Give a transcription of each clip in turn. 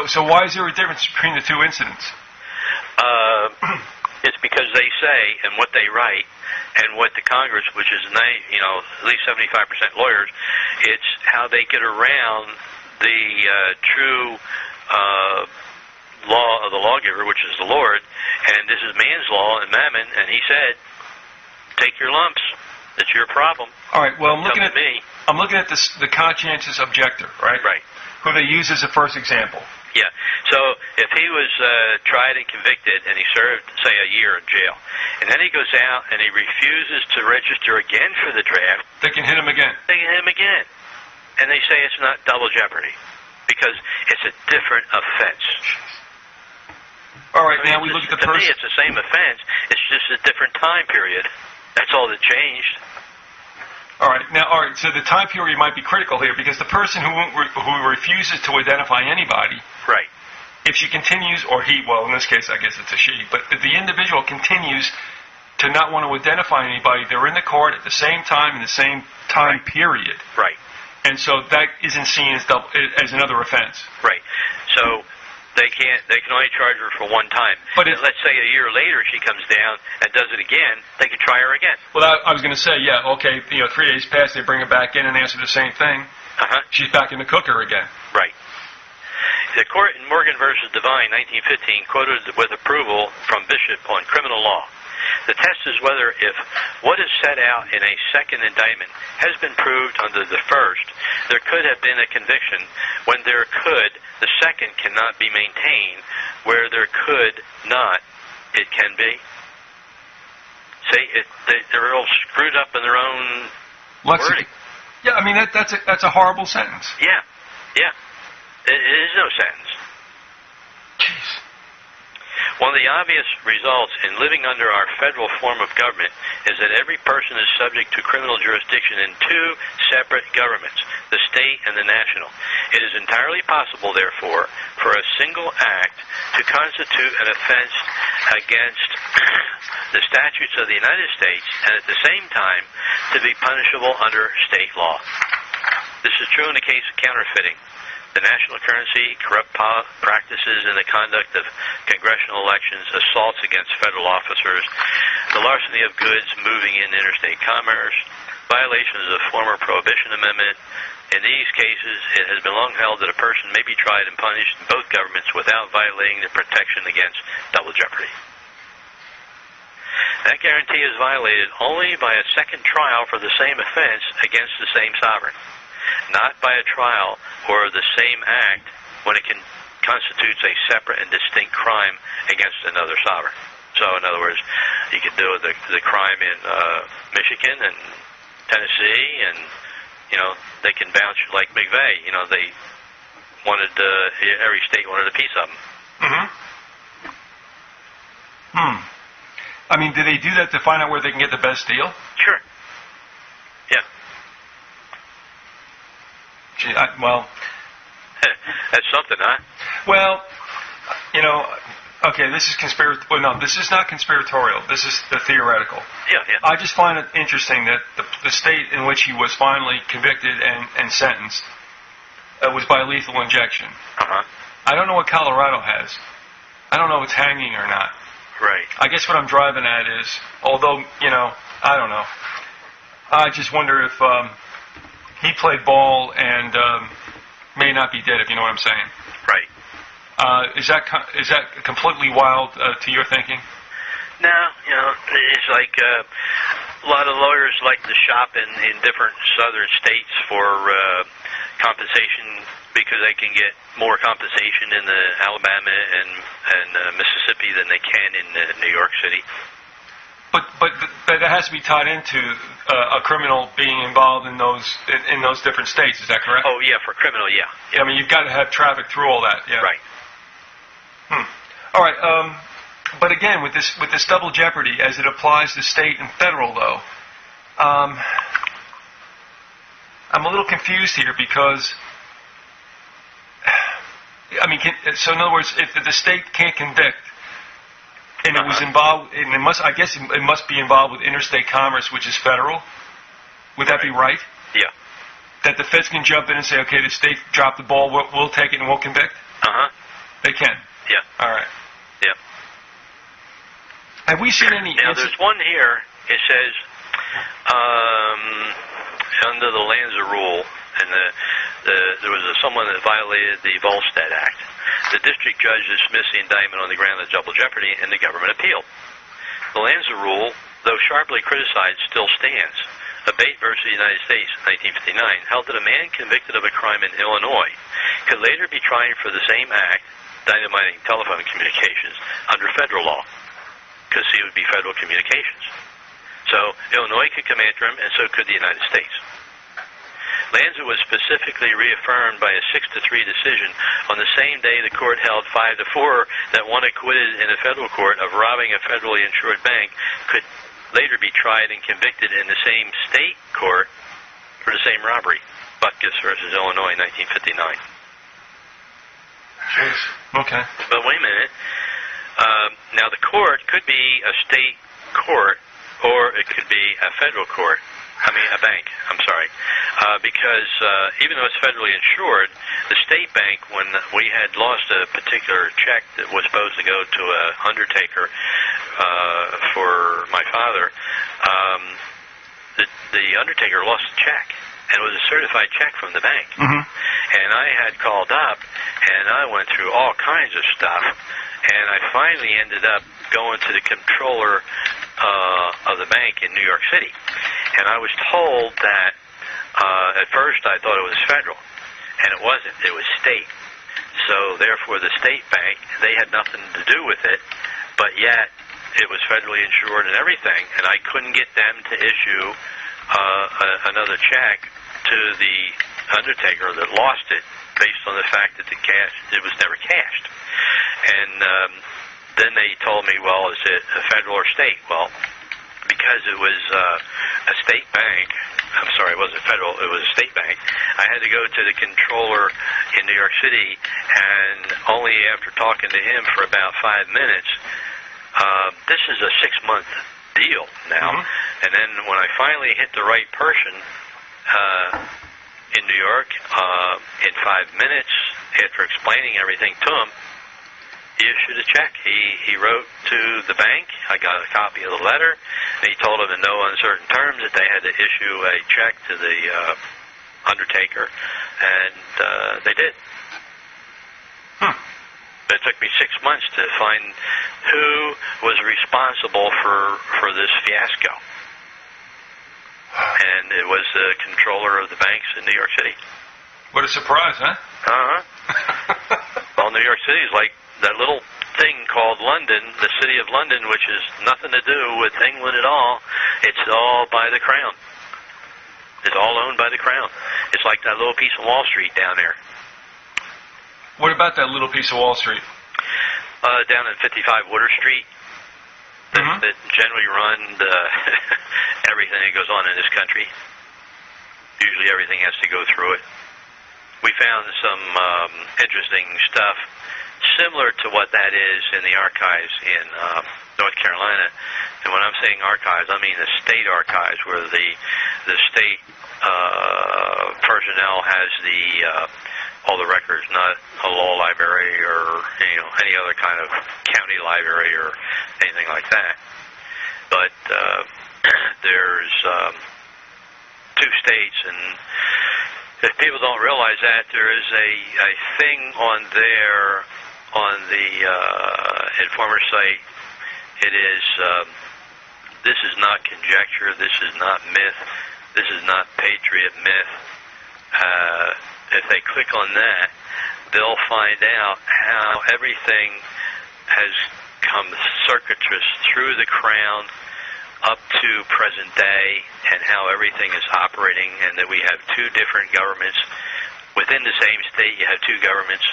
So why is there a difference between the two incidents? It's because they say and what they write and what the Congress, which is at least 75% lawyers, it's how they get around the true law of the lawgiver, which is the Lord, and this is man's law and mammon, and he said, take your lumps. It's your problem. All right. Well, I'm looking at the conscientious objector, right? Right. Who they use as a first example. Yeah. So if he was tried and convicted and he served, say, a year in jail, and then he goes out and he refuses to register again for the draft, they can hit him again. They can hit him again. And they say it's not double jeopardy because it's a different offense. All right, now we look at the person. To me, it's the same offense. It's just a different time period. That's all that changed. All right, so the time period might be critical here because the person who refuses to identify anybody, right? If she continues, or he, well, in this case, I guess it's a she, but if the individual continues to not want to identify anybody, they're in the court at the same time in the same time period, right? And so that isn't seen as another offense, right? So they can only charge her for one time. But let's say a year later she comes down and does it again, they can try her again. Well, I was going to say, yeah, okay, 3 days pass, they bring her back in and answer the same thing. She's back in the cooker again. Right. The court in Morgan versus Devine, 1915, quoted with approval from Bishop on criminal law. The test is whether if what is set out in a second indictment has been proved under the first, there could have been a conviction. When there could, the second cannot be maintained. Where there could not, it can be. See, they're all screwed up in their own wording. Yeah, I mean, that's a horrible sentence. Yeah, yeah. It is no sentence. Jeez. One of the obvious results in living under our federal form of government is that every person is subject to criminal jurisdiction in two separate governments, the state and the national. It is entirely possible, therefore, for a single act to constitute an offense against the statutes of the United States and at the same time to be punishable under state law. This is true in the case of counterfeiting, the national currency, corrupt practices in the conduct of congressional elections, assaults against federal officers, the larceny of goods moving in interstate commerce, violations of the former Prohibition Amendment. In these cases, it has been long held that a person may be tried and punished in both governments without violating the protection against double jeopardy. That guarantee is violated only by a second trial for the same offense against the same sovereign, not by a trial or the same act when it constitutes a separate and distinct crime against another sovereign. So, in other words, you could do the crime in Michigan and Tennessee, and they can bounce like McVeigh. They wanted every state wanted a piece of them. I mean, do they do that to find out where they can get the best deal? Sure. Yeah. Gee, well, that's something, huh? Well, okay, this is Well, no, this is not conspiratorial. This is the theoretical. Yeah, yeah. I just find it interesting that the state in which he was finally convicted and sentenced was by lethal injection. I don't know what Colorado has. I don't know if it's hanging or not. Right. I guess what I'm driving at is, although, I don't know. I just wonder if he played ball and may not be dead, if you know what I'm saying. Right. Is that completely wild to your thinking? No, it's like a lot of lawyers like to shop in different southern states for compensation because they can get more compensation in the Alabama and Mississippi than they can in New York City. But that has to be tied into a criminal being involved in those different states. Is that correct? Oh yeah, for criminal, yeah. I mean, you've got to have traffic through all that. Yeah. Right. All right. But again, with this double jeopardy as it applies to state and federal, though, I'm a little confused here because, I mean, so in other words, if the state can't convict, and it was involved, and I guess it must be involved with interstate commerce, which is federal. Would that be right? Yeah. That the feds can jump in and say, okay, the state dropped the ball, we'll take it and we'll convict? Have we seen any... Now, there's one here. It says, under the Lanza rule, and there was someone that violated the Volstead Act. The district judge dismissed the indictment on the ground of double jeopardy, and the government appealed. The Lanza rule, though sharply criticized, still stands. Abate versus the United States, 1959, held that a man convicted of a crime in Illinois could later be tried for the same act, dynamiting telephone communications, under federal law, because it would be federal communications. So Illinois could come after him, and so could the United States. Lanza was specifically reaffirmed by a 6-3 decision on the same day the court held 5-4 that one acquitted in a federal court of robbing a federally insured bank could later be tried and convicted in the same state court for the same robbery. Vyzygoth versus Illinois, 1959. Jeez. Okay. But wait a minute. Now the court could be a state court, or it could be a federal court. I mean, a bank, I'm sorry. Because even though it's federally insured, the state bank, when we had lost a particular check that was supposed to go to an undertaker for my father, the undertaker lost the check, and it was a certified check from the bank. Mm-hmm. And I had called up, and I went through all kinds of stuff, and I finally ended up going to the controller of the bank in New York City. And I was told that, at first I thought it was federal, and it wasn't. It was state. So therefore the state bank, they had nothing to do with it, but yet it was federally insured and everything, and I couldn't get them to issue another check to the undertaker that lost it, based on the fact that it was never cashed. And then they told me, well, is it a federal or state? Well, because it was a state bank, I'm sorry, it wasn't federal, it was a state bank, I had to go to the controller in New York City, and only after talking to him for about 5 minutes, this is a 6-month deal now, mm-hmm. And then when I finally hit the right person in New York, in 5 minutes, after explaining everything to him, he issued a check. He wrote to the bank. I got a copy of the letter. And he told them in no uncertain terms that they had to issue a check to the undertaker, and they did. It took me 6 months to find who was responsible for this fiasco. And it was the controller of the banks in New York City. What a surprise, huh? Well, New York City is like that little thing called London, the city of London, which has nothing to do with England at all. It's all by the crown. It's all owned by the crown. It's like that little piece of Wall Street down there. What about that little piece of Wall Street? Down at 55 Water Street. That generally run everything that goes on in this country. Usually everything has to go through it. We found some interesting stuff similar to what that is in the archives in North Carolina. And when I'm saying archives, I mean the state archives, where the state personnel has all the records, not a law library or any other kind of county library or anything like that. But there's 2 states, and if people don't realize that, there is a thing on there on the Informer site. It is, this is not conjecture, this is not myth, this is not patriot myth. If they click on that, they'll find out how everything has come circuitous through the crown up to present day, and how everything is operating, and that we have 2 different governments. Within the same state, you have 2 governments,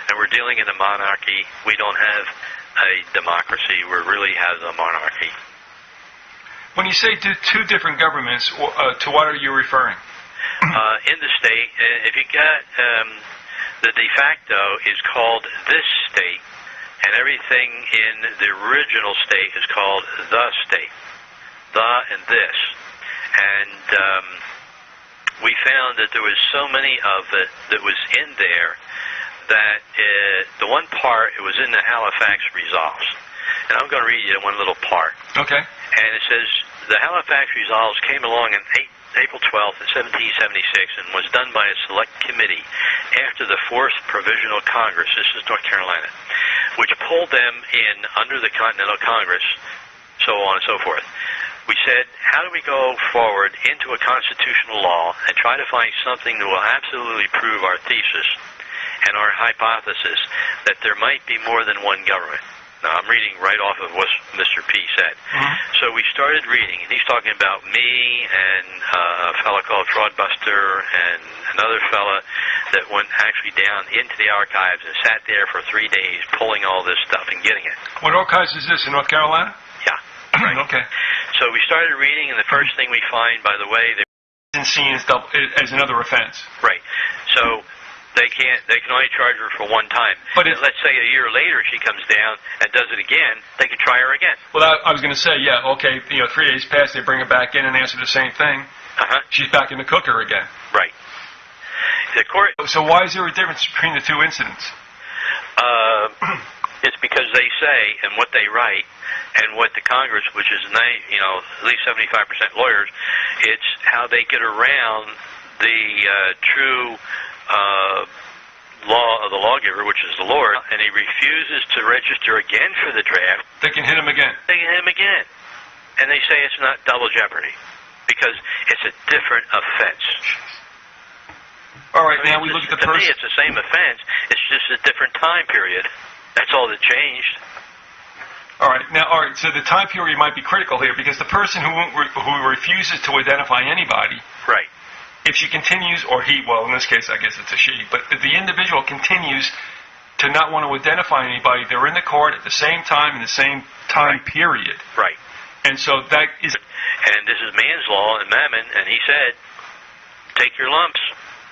and we're dealing in a monarchy. We don't have a democracy. We really have a monarchy. When you say 2 different governments, to what are you referring? In the state, if you got the de facto is called this state, and everything in the original state is called the state. The and this. And we found that there was so many of it that was in there that the one part, it was in the Halifax Resolves. and I'm going to read you one little part. Okay. And it says, the Halifax resolves came along in April 12th, 1776, and was done by a select committee after the 4th Provisional Congress, this is North Carolina, which pulled them in under the Continental Congress, so on and so forth. We said, how do we go forward into a constitutional law and try to find something that will absolutely prove our thesis and our hypothesis that there might be more than one government? Now, I'm reading right off of what Mr. P said. Mm-hmm. So we started reading, and he's talking about me and a fellow called Fraudbuster and another fella that went actually down into the archives and sat there for 3 days pulling all this stuff and getting it. What archives is this, in North Carolina? Yeah. Right. Okay. So we started reading, and the first thing we find, by the way... And seen as another offense. Right. So... They can only charge her for one time. But let's say a year later she comes down and does it again, they can try her again. Well, I was going to say, yeah, okay, 3 days pass, they bring her back in and answer the same thing. She's back in the cooker again. Right. The court... So why is there a difference between the two incidents? It's because they say, and what they write, and what the Congress, which is, at least 75% lawyers, it's how they get around the true... law of the lawgiver, which is the Lord, and he refuses to register again for the draft. They can hit him again. They can hit him again. And they say it's not double jeopardy because it's a different offense. All right, now we look at the person. To me, it's the same offense. It's just a different time period. That's all that changed. All right, so the time period might be critical here because the person who refuses to identify anybody... Right. If she continues, or he, well, in this case, I guess it's a she, but if the individual continues to not want to identify anybody, they're in the court at the same time in the same time period. Right. And so that is... And this is man's law and Mammon, and he said, take your lumps.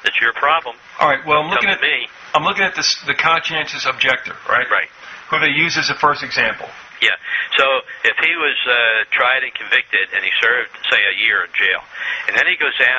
That's your problem. All right, well, I'm looking at the conscientious objector, right? Right. Who they use as a first example. Yeah. So if he was tried and convicted, and he served, say, a year in jail, and then he goes out